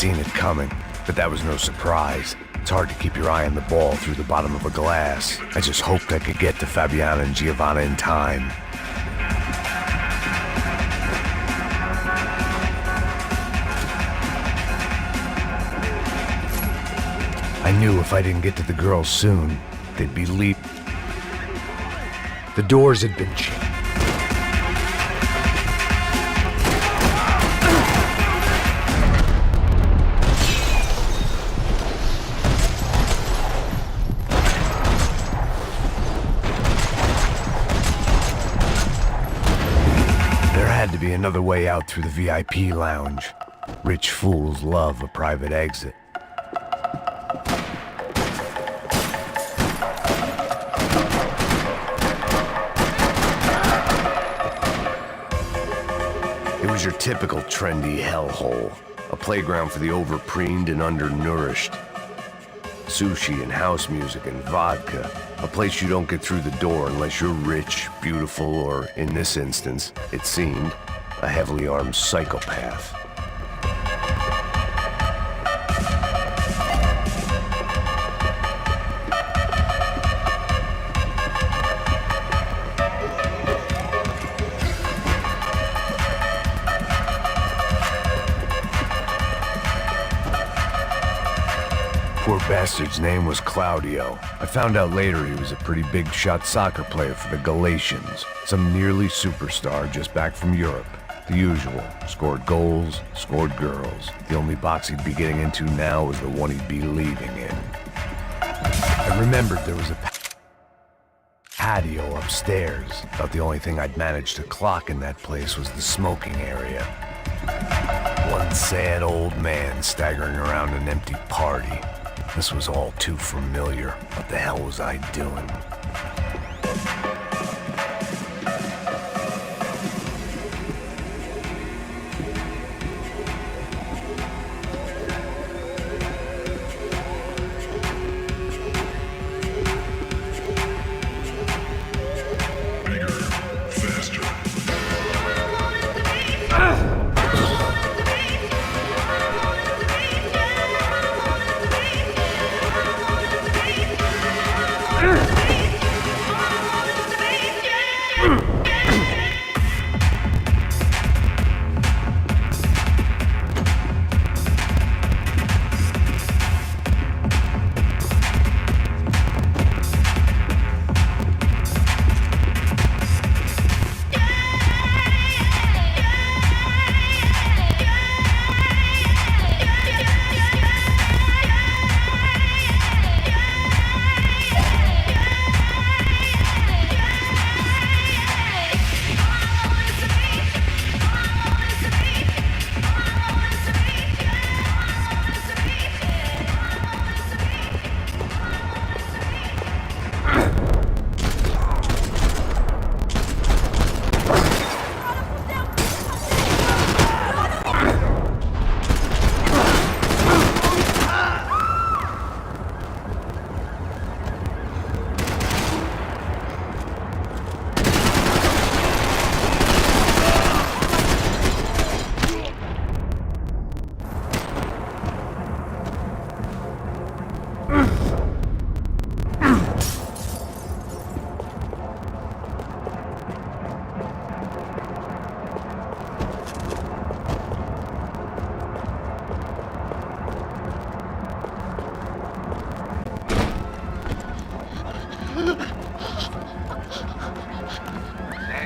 seen it coming, but that was no surprise. It's hard to keep your eye on the ball through the bottom of a glass. I just hoped I could get to Fabiana and Giovanna in time. I knew if I didn't get to the girls soon, they'd be leaving. The doors had been chained. There had to be another way out through the VIP lounge. Rich fools love a private exit. It was your typical trendy hellhole, a playground for the overpreened and undernourished. Sushi and house music and vodka, a place you don't get through the door unless you're rich, beautiful, or, in this instance, it seemed, a heavily armed psychopath. Poor bastard's name was Claudio. I found out later he was a pretty big shot soccer player for the Galatians. Some nearly superstar just back from Europe. The usual. Scored goals, scored girls. The only box he'd be getting into now was the one he'd be leaving in. I remembered there was a patio upstairs. About the only thing I'd managed to clock in that place was the smoking area. One sad old man staggering around an empty party. This was all too familiar. What the hell was I doing?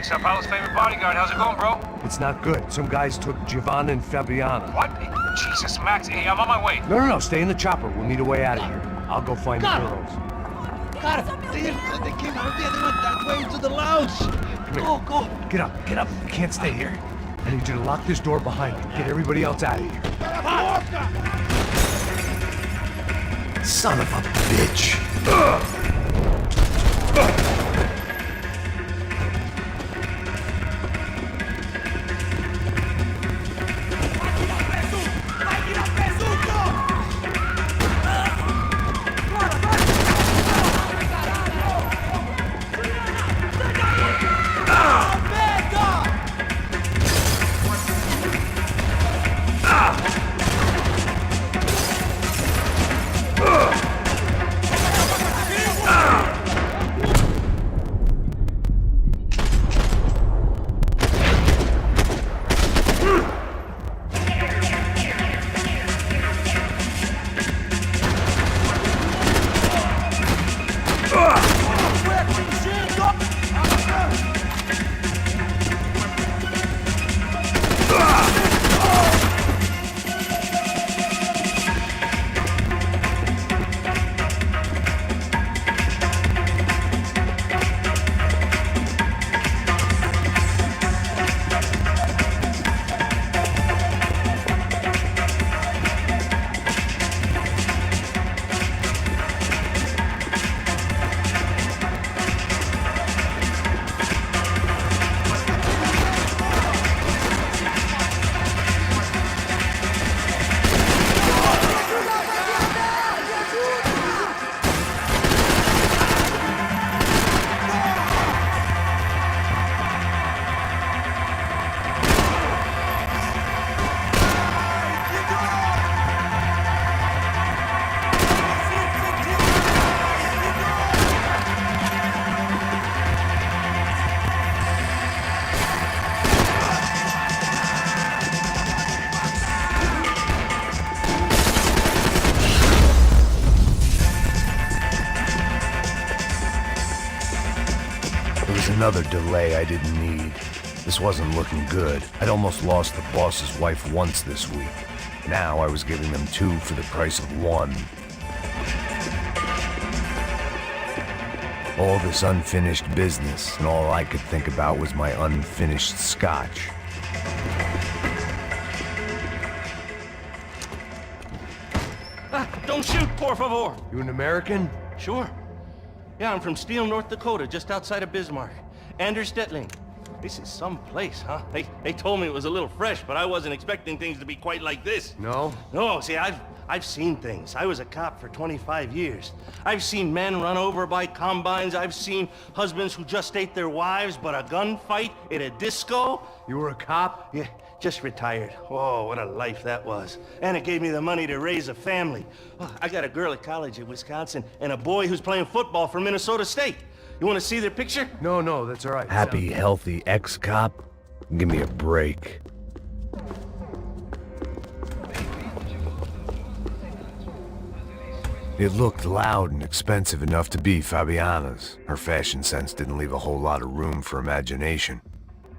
Sao Paulo's favorite bodyguard. How's it going, bro? It's not good. Some guys took Giovanna and Fabiana. What? Jesus, Max. Hey, I'm on my way. No. Stay in the chopper. We'll need a way out of here. I'll go find the girls. God, they came out there. They went that way into the lounge. Go. Get up. You can't stay here. I need you to lock this door behind me. Get everybody else out of here. Son of a bitch. another delay I didn't need. This wasn't looking good. I'd almost lost the boss's wife once this week. Now I was giving them two for the price of one. All this unfinished business, and all I could think about was my unfinished scotch. Don't shoot, por favor. You an American? Sure. Yeah, I'm from Steele, North Dakota, just outside of Bismarck. Anders Detling. This is some place, huh? They told me it was a little fresh, but I wasn't expecting things to be quite like this. No? No, see, I've seen things. I was a cop for 25 years. I've seen men run over by combines. I've seen husbands who just ate their wives, but a gunfight at a disco. You were a cop? Yeah, just retired. Oh, what a life that was. And it gave me the money to raise a family. Oh, I got a girl at college at Wisconsin and a boy who's playing football for Minnesota State. You want to see their picture? No, that's all right. Happy, healthy ex-cop? Give me a break. It looked loud and expensive enough to be Fabiana's. Her fashion sense didn't leave a whole lot of room for imagination,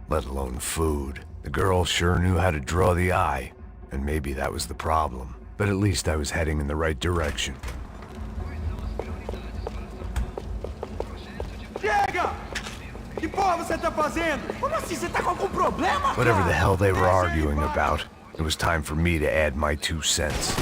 let alone food. The girl sure knew how to draw the eye, and maybe that was the problem. But at least I was heading in the right direction. Chega! Que porra você tá fazendo? Como assim? Você tá com algum problema? Whatever the hell they were arguing about, it was time for me to add my 2 cents.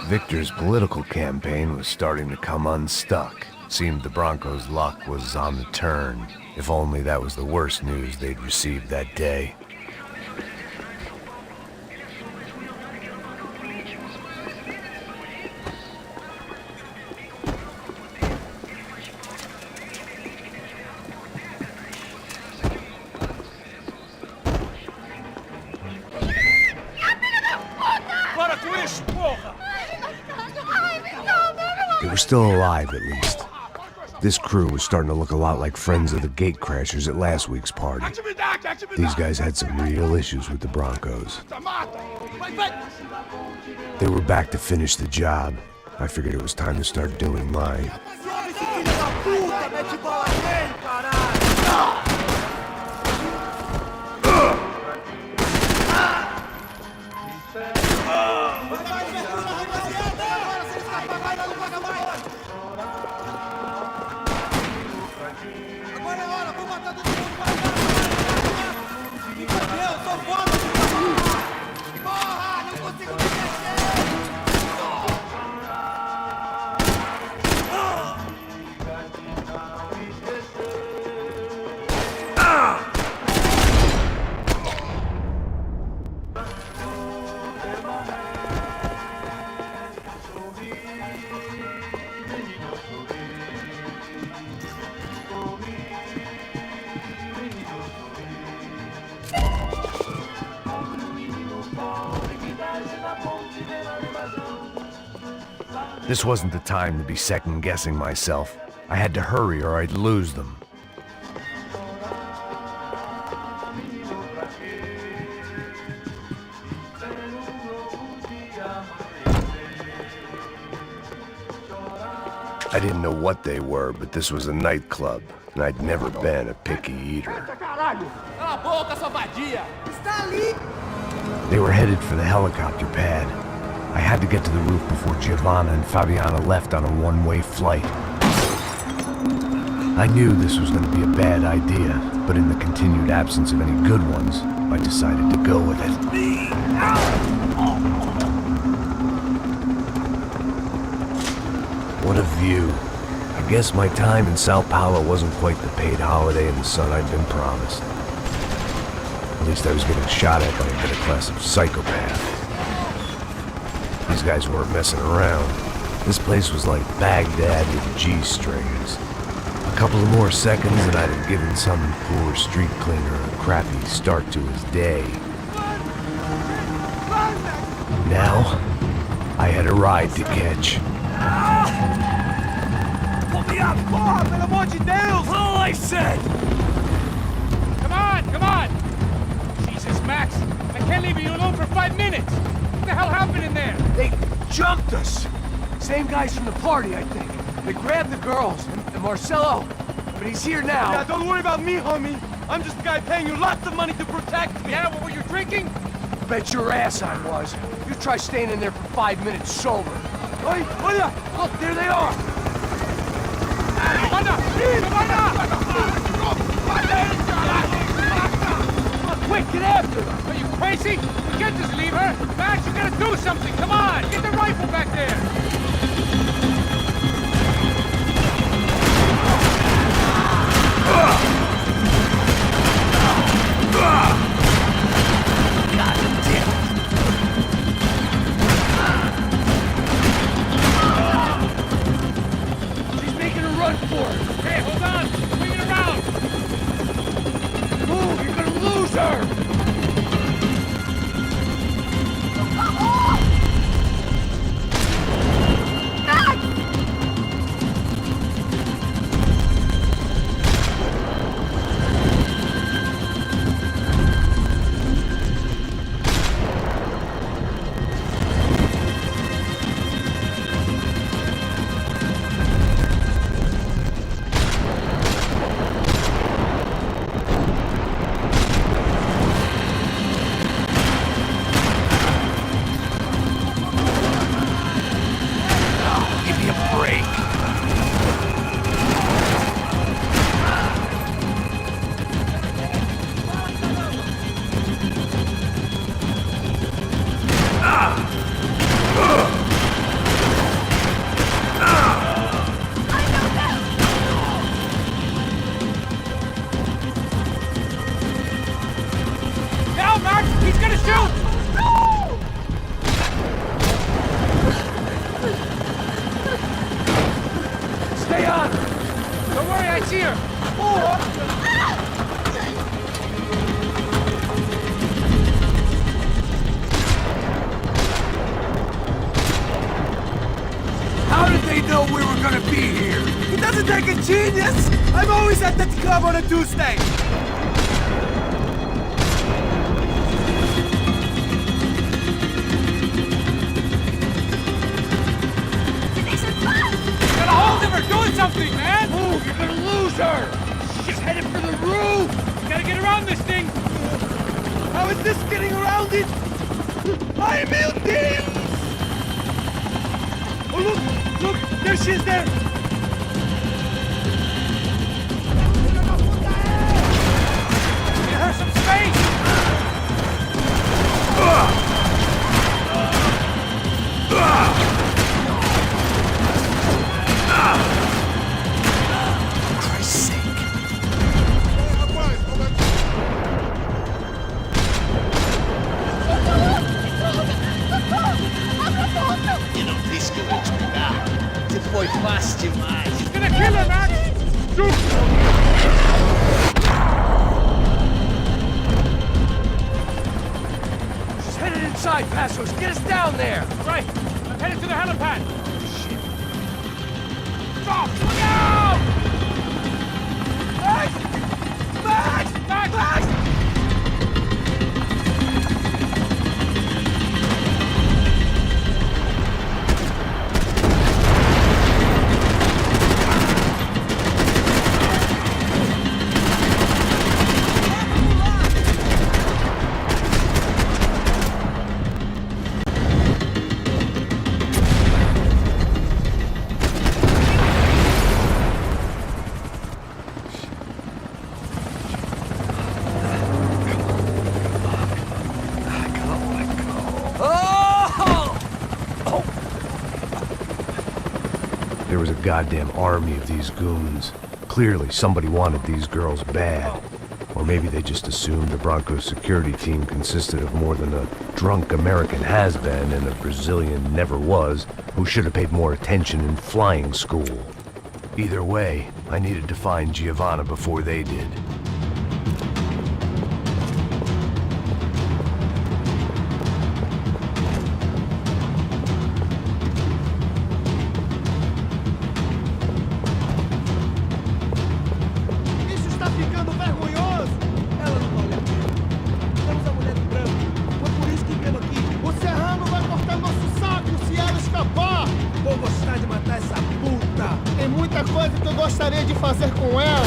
Victor's political campaign was starting to come unstuck. Seemed the Broncos' luck was on the turn. If only that was the worst news they'd received that day. They were still alive, at least. This crew was starting to look a lot like friends of the gatecrashers at last week's party. These guys had some real issues with the Broncos. They were back to finish the job. I figured it was time to start doing mine. This wasn't the time to be second-guessing myself. I had to hurry or I'd lose them. I didn't know what they were, but this was a nightclub, and I'd never been a picky eater. They were headed for the helicopter pad. I had to get to the roof before Giovanna and Fabiana left on a one-way flight. I knew this was going to be a bad idea, but in the continued absence of any good ones, I decided to go with it. What a view. I guess my time in Sao Paulo wasn't quite the paid holiday in the sun I'd been promised. At least I was getting shot at by a better class of psychopath. These guys weren't messing around. This place was like Baghdad with G-strings. A couple of more seconds and I'd have given some poor street cleaner a crappy start to his day. Now, I had a ride to catch. Pull me up! Porra, pelo amor de Deus! All I said! Come on, come on! Jesus, Max, I can't leave you alone for 5 minutes! What the hell happened in there? They jumped us! Same guys from the party, I think. They grabbed the girls, and Marcelo, but he's here now. Yeah, don't worry about me, homie. I'm just the guy paying you lots of money to protect me. Yeah, what were you drinking? Bet your ass I was. You try staying in there for 5 minutes sober. Oi, olha! Look, there they are! Quick, get after them! Are you crazy? You can't just leave her! Max, you gotta do something! Come on! Get the rifle back there! She's making a run for it! Hey, hold on! Swing it around! Move, you're gonna lose her! Now, Max! He's gonna shoot! Stay on! Don't worry, I see her! How did they know we were gonna be here? It doesn't take a genius. I'm always at that club on a Tuesday. Gotta hold him or doing something, man! Move, you're gonna lose her! She's headed for the roof! Gotta get around this thing! How is this getting around it? I will team. Oh look, there she is there. Get her some space! E não disse que eu ia te pegar. Você foi fácil demais. He's gonna kill her, Max! She's headed inside, Passos! Get us down there! Right! I'm headed to the helipad! Shit! Stop! Look out! Max! Max! Max! Max! There was a goddamn army of these goons. Clearly, somebody wanted these girls bad. Or maybe they just assumed the Broncos security team consisted of more than a drunk American has-been and a Brazilian never-was who should have paid more attention in flying school. Either way, I needed to find Giovanna before they did. Isso está ficando vergonhoso! Ela não vale a pena. Temos a mulher do branco. Foi por isso que viemos aqui. O Serrano vai cortar nosso saco se ela escapar! Vou gostar de matar essa puta! Tem muita coisa que eu gostaria de fazer com ela!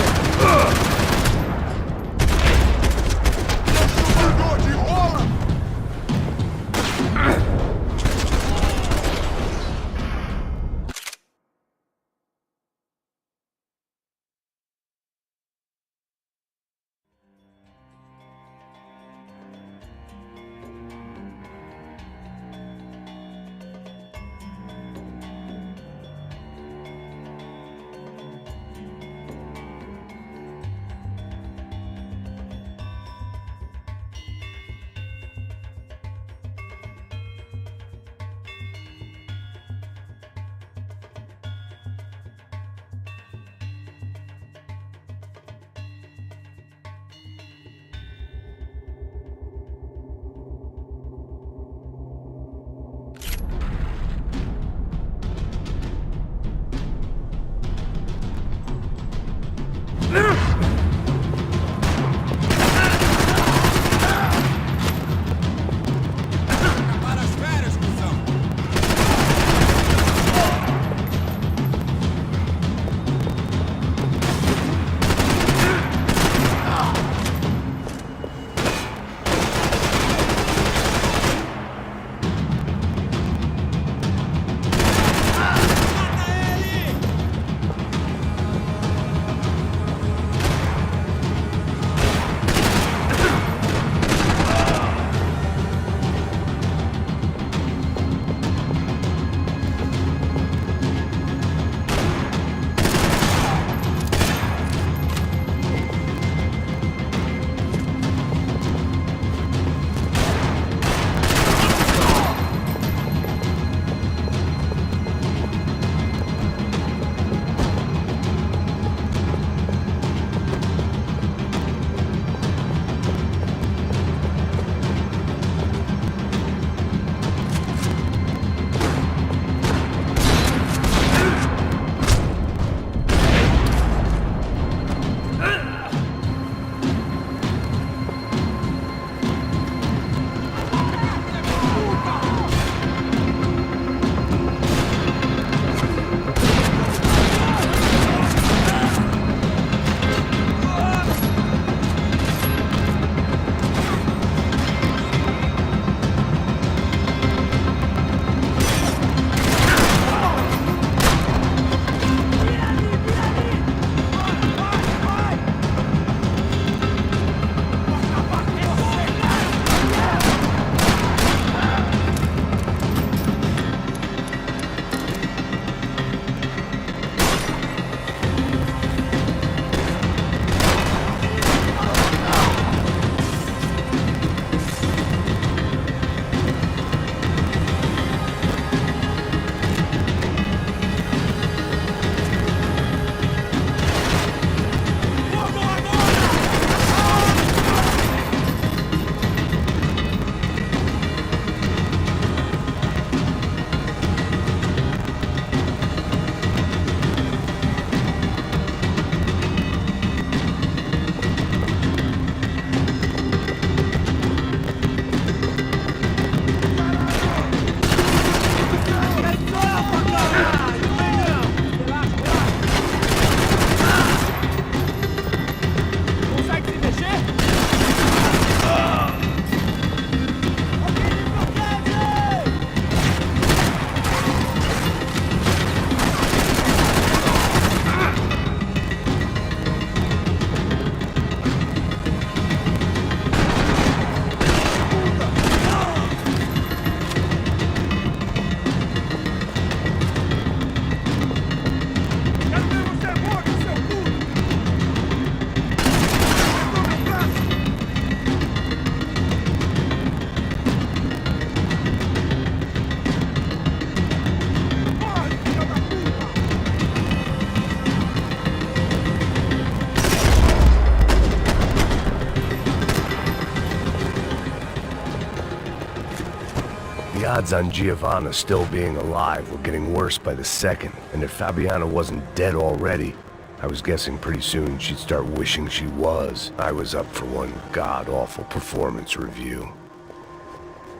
odds on Giovanna still being alive were getting worse by the second, and if Fabiana wasn't dead already, I was guessing pretty soon she'd start wishing she was. I was up for one god-awful performance review.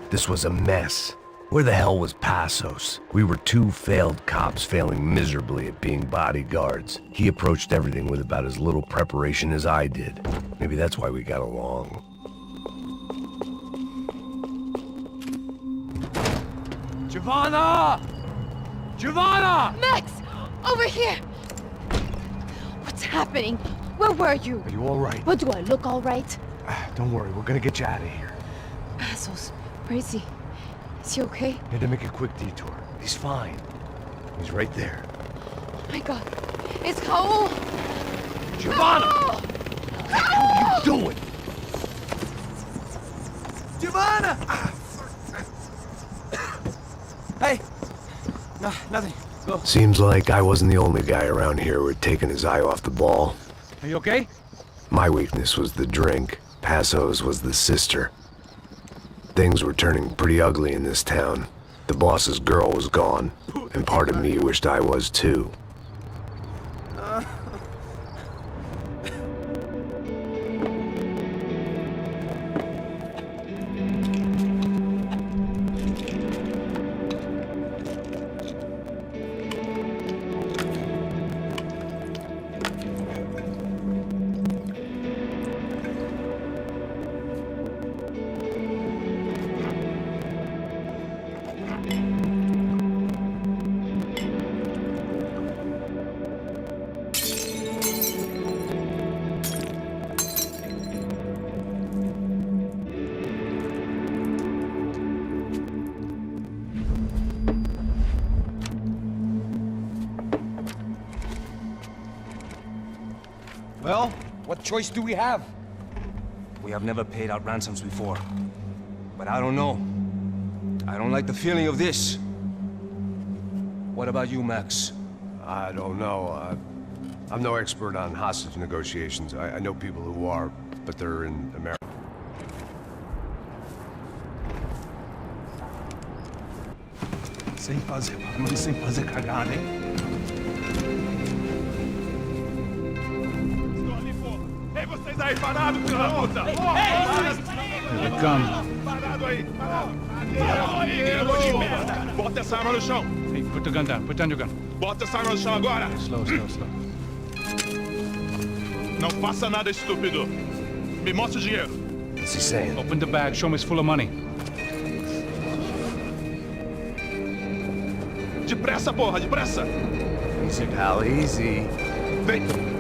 This was a mess. Where the hell was Passos? We were two failed cops failing miserably at being bodyguards. He approached everything with about as little preparation as I did. Maybe that's why we got along. Giovanna! Giovanna! Max! Over here! What's happening? Where were you? Are you all right? What, do I look all right? Don't worry, we're gonna get you out of here. Passos, where is he? Is he okay? Had to make a quick detour. He's fine. He's right there. Oh my god. It's Raul! Giovanna! Raul! What are you doing? Giovanna! Hey! No, nothing. Go. Seems like I wasn't the only guy around here who had taken his eye off the ball. Are you okay? My weakness was the drink. Passos was the sister. Things were turning pretty ugly in this town. The boss's girl was gone, and part of me wished I was too. Well, what choice do we have? We have never paid out ransoms before. But I don't know. I don't like the feeling of this. What about you, Max? I don't know. I'm no expert on hostage negotiations. I know people who are, but they're in America. Sem fazer barulho, sem fazer cagada, hein? Ei, vocês aí parados, filho da puta! Ei, calma. Parado aí, parado. Aí, merda. Bota essa arma no chão. Hey, put the gun down. Put down your gun. Bota essa arma no chão agora. Slow. Não faça nada, estúpido. Me mostra o dinheiro. What's he saying? Open the bag. Show me it's full of money. Depressa, porra, depressa! Easy, pal, easy. Vem!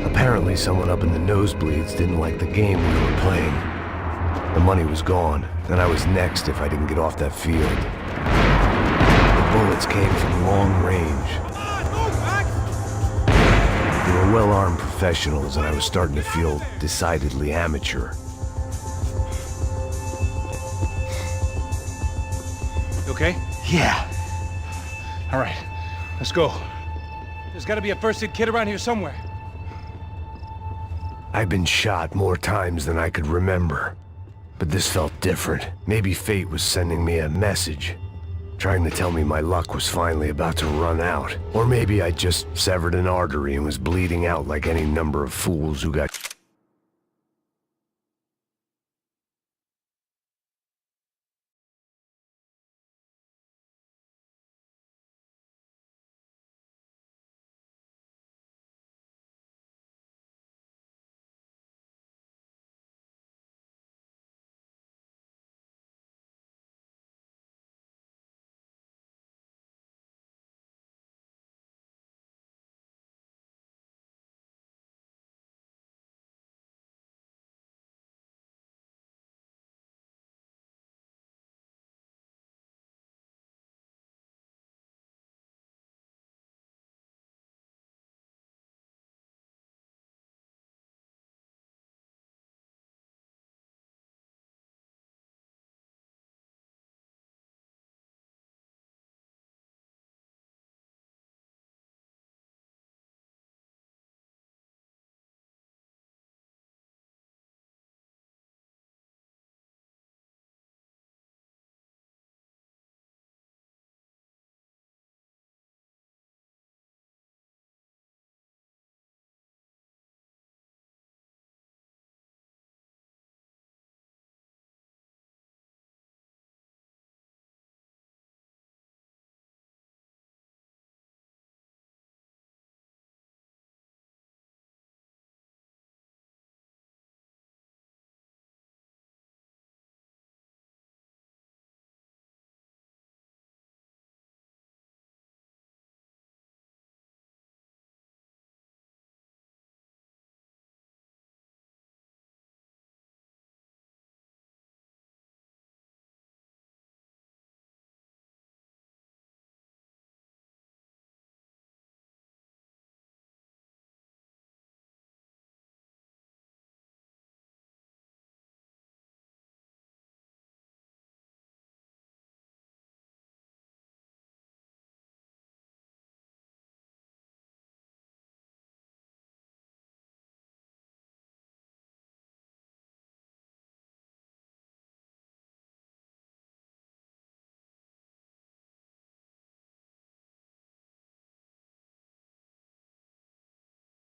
Apparently someone up in the nosebleeds didn't like the game we were playing. The money was gone, and I was next if I didn't get off that field. The bullets came from long range. They were well-armed professionals, and I was starting to feel decidedly amateur. You okay? Yeah. All right, let's go. There's got to be a first aid kit around here somewhere. I'd been shot more times than I could remember. But this felt different. Maybe fate was sending me a message, trying to tell me my luck was finally about to run out. Or maybe I just severed an artery and was bleeding out like any number of fools who got